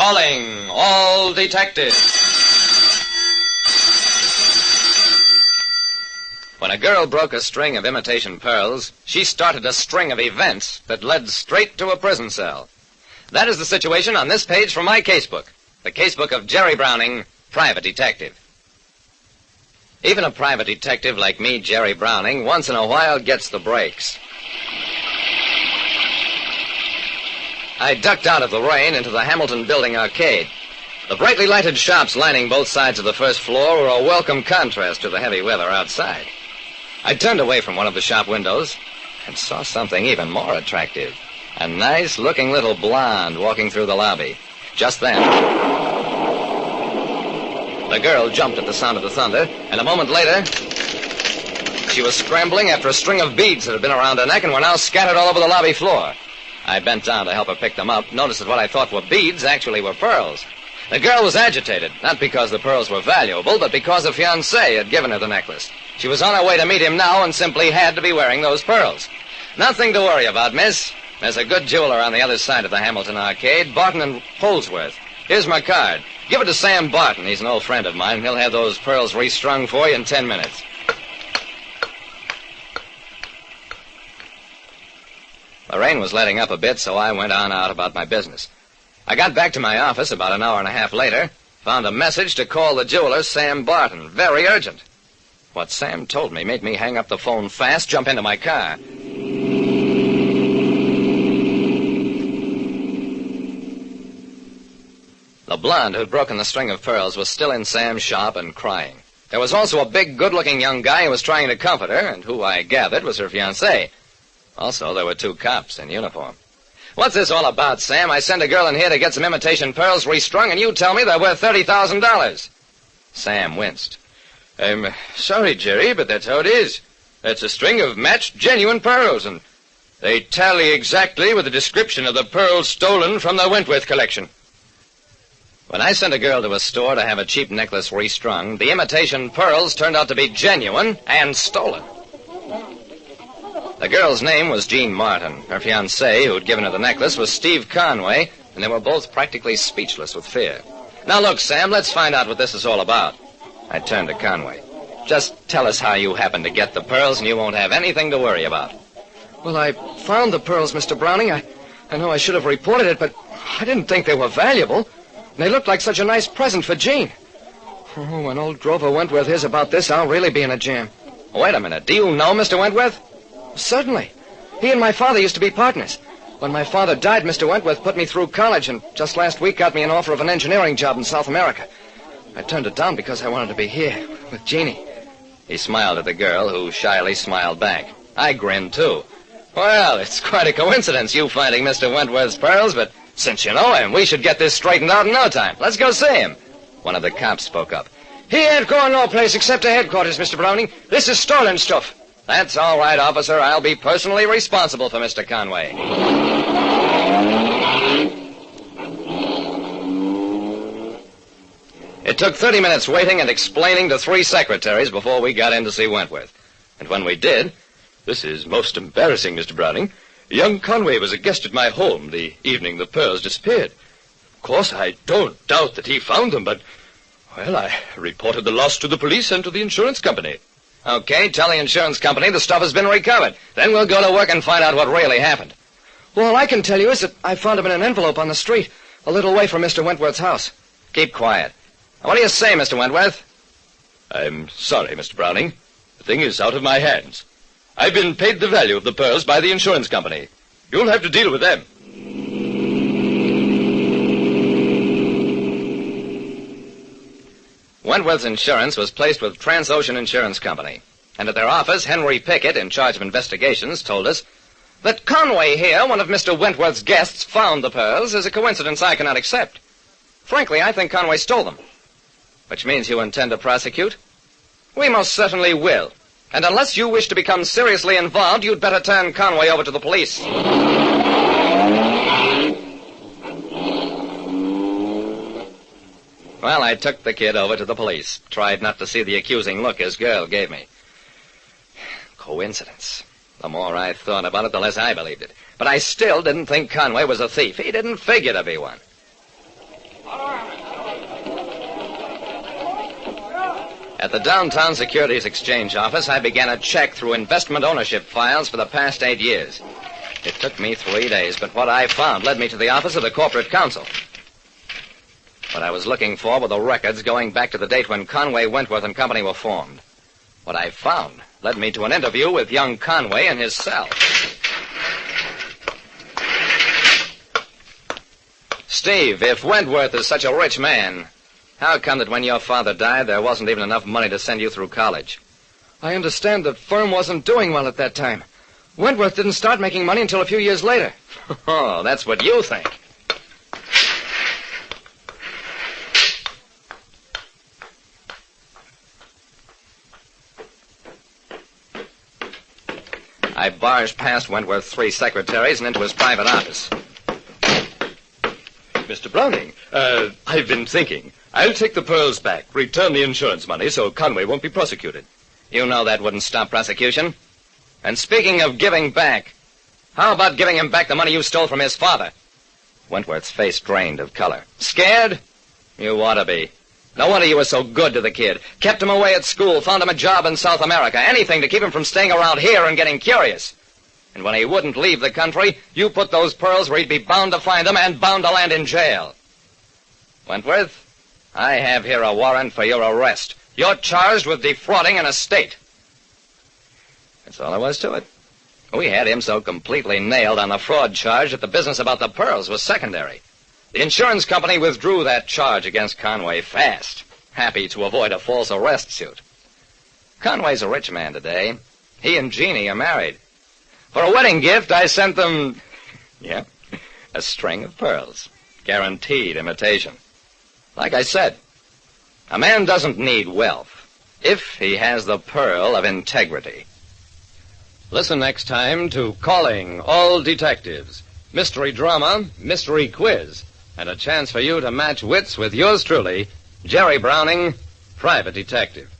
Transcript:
Calling all detectives. When a girl broke a string of imitation pearls, she started a string of events that led straight to a prison cell. That is the situation on this page from my casebook, the casebook of Jerry Browning, private detective. Even a private detective like me, Jerry Browning, once in a while gets the breaks. I ducked out of the rain into the Hamilton Building arcade. The brightly lighted shops lining both sides of the first floor were a welcome contrast to the heavy weather outside. I turned away from one of the shop windows and saw something even more attractive. A nice-looking little blonde walking through the lobby. Just then, the girl jumped at the sound of the thunder, and a moment later, she was scrambling after a string of beads that had been around her neck and were now scattered all over the lobby floor. I bent down to help her pick them up, noticed that what I thought were beads actually were pearls. The girl was agitated, not because the pearls were valuable, but because her fiancé had given her the necklace. She was on her way to meet him now and simply had to be wearing those pearls. Nothing to worry about, miss. There's a good jeweler on the other side of the Hamilton arcade, Barton and Holdsworth. Here's my card. Give it to Sam Barton. He's an old friend of mine. He'll have those pearls restrung for you in 10 minutes. The rain was letting up a bit, so I went on out about my business. I got back to my office about an hour and a half later, found a message to call the jeweler, Sam Barton. Very urgent. What Sam told me made me hang up the phone fast, jump into my car. The blonde who'd broken the string of pearls was still in Sam's shop and crying. There was also a big, good-looking young guy who was trying to comfort her, and who I gathered was her fiancé. Also, there were 2 cops in uniform. What's this all about, Sam? I send a girl in here to get some imitation pearls restrung, and you tell me they're worth $30,000. Sam winced. I'm sorry, Jerry, but that's how it is. That's a string of matched, genuine pearls, and they tally exactly with the description of the pearls stolen from the Wentworth collection. When I sent a girl to a store to have a cheap necklace restrung, the imitation pearls turned out to be genuine and stolen. The girl's name was Jean Martin. Her fiancé, who'd given her the necklace, was Steve Conway, and they were both practically speechless with fear. Now, look, Sam, let's find out what this is all about. I turned to Conway. Just tell us how you happened to get the pearls, and you won't have anything to worry about. Well, I found the pearls, Mr. Browning. I know I should have reported it, but I didn't think they were valuable. And they looked like such a nice present for Jean. Oh, when old Grover Wentworth hears about this, I'll really be in a jam. Wait a minute. Do you know Mr. Wentworth? Certainly. He and my father used to be partners. When my father died, Mr. Wentworth put me through college, and just last week got me an offer of an engineering job in South America. I turned it down because I wanted to be here with Jeannie. He smiled at the girl, who shyly smiled back. I grinned, too. Well, it's quite a coincidence, you finding Mr. Wentworth's pearls, but since you know him, we should get this straightened out in no time. Let's go see him. One of the cops spoke up. He ain't going no place except to headquarters, Mr. Browning. This is stolen stuff. That's all right, officer. I'll be personally responsible for Mr. Conway. It took 30 minutes waiting and explaining to 3 secretaries before we got in to see Wentworth. And when we did... This is most embarrassing, Mr. Browning. Young Conway was a guest at my home the evening the pearls disappeared. Of course, I don't doubt that he found them, but... Well, I reported the loss to the police and to the insurance company. Okay, tell the insurance company the stuff has been recovered. Then we'll go to work and find out what really happened. Well, all I can tell you is that I found them in an envelope on the street, a little way from Mr. Wentworth's house. Keep quiet. What do you say, Mr. Wentworth? I'm sorry, Mr. Browning. The thing is out of my hands. I've been paid the value of the pearls by the insurance company. You'll have to deal with them. Wentworth's insurance was placed with Transocean Insurance Company. And at their office, Henry Pickett, in charge of investigations, told us that Conway here, one of Mr. Wentworth's guests, found the pearls is a coincidence I cannot accept. Frankly, I think Conway stole them. Which means you intend to prosecute? We most certainly will. And unless you wish to become seriously involved, you'd better turn Conway over to the police. Well, I took the kid over to the police. Tried not to see the accusing look his girl gave me. Coincidence. The more I thought about it, the less I believed it. But I still didn't think Conway was a thief. He didn't figure to be one. At the downtown Securities Exchange office, I began a check through investment ownership files for the past 8 years. It took me 3 days, but what I found led me to the office of the corporate counsel. What I was looking for were the records going back to the date when Conway, Wentworth and Company were formed. What I found led me to an interview with young Conway in his cell. Steve, if Wentworth is such a rich man, how come that when your father died, there wasn't even enough money to send you through college? I understand the firm wasn't doing well at that time. Wentworth didn't start making money until a few years later. Oh, that's what you think. I barged past Wentworth's 3 secretaries and into his private office. Mr. Browning, I've been thinking. I'll take the pearls back, return the insurance money so Conway won't be prosecuted. You know that wouldn't stop prosecution. And speaking of giving back, how about giving him back the money you stole from his father? Wentworth's face drained of color. Scared? You ought to be. No wonder you were so good to the kid. Kept him away at school, found him a job in South America, anything to keep him from staying around here and getting curious. And when he wouldn't leave the country, you put those pearls where he'd be bound to find them and bound to land in jail. Wentworth, I have here a warrant for your arrest. You're charged with defrauding an estate. That's all there was to it. We had him so completely nailed on the fraud charge that the business about the pearls was secondary. The insurance company withdrew that charge against Conway fast, happy to avoid a false arrest suit. Conway's a rich man today. He and Jeannie are married. For a wedding gift, I sent them, a string of pearls. Guaranteed imitation. Like I said, a man doesn't need wealth if he has the pearl of integrity. Listen next time to Calling All Detectives. Mystery drama, mystery quiz, and a chance for you to match wits with yours truly, Jerry Browning, Private Detective.